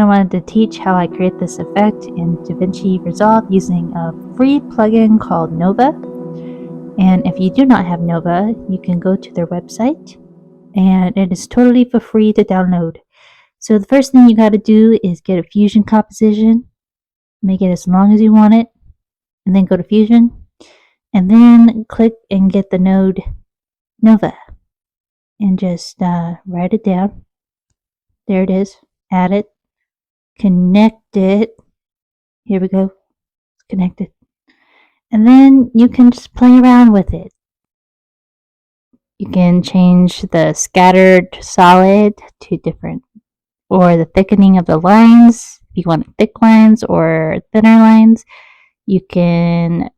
I wanted to teach how I create this effect in Davinci Resolve using a free plugin called Nova. And if you do not have Nova, you can go to their website, and it is totally for free to download. So the first thing you got to do is get a fusion composition, make it as long as you want it, and then go to fusion, and then click and get the node Nova, and just write it down. There it is. Add it, connect it. Here we go. It's connected. And then you can just play around with it. You can change the scattered solid to different, or the thickening of the lines. If you want thick lines or thinner lines, you can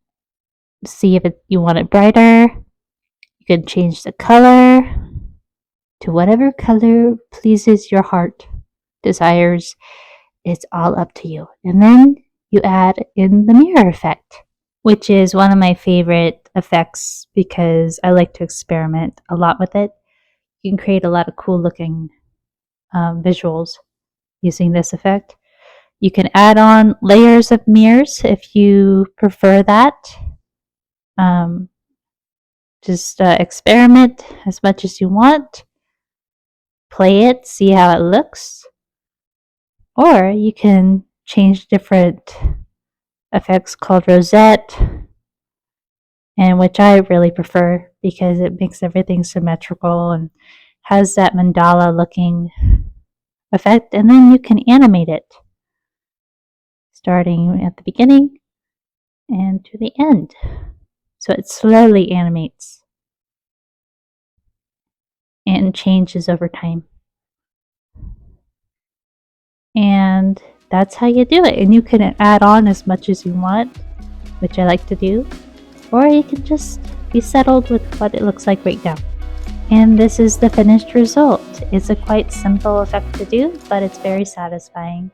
see if you want it brighter. You can change the color to whatever color pleases your heart desires. It's all up to you. And then you add in the mirror effect, which is one of my favorite effects because I like to experiment a lot with it. You can create a lot of cool looking visuals using this effect. You can add on layers of mirrors if you prefer that. Just experiment as much as you want. Play it, see how it looks. Or you can change different effects called rosette, and which I really prefer because it makes everything symmetrical and has that mandala looking effect. And then you can animate it starting at the beginning and to the end. So it slowly animates and changes over time. And that's how you do it. And you can add on as much as you want, which I like to do. Or you can just be settled with what it looks like right now. And this is the finished result. It's a quite simple effect to do, but it's very satisfying.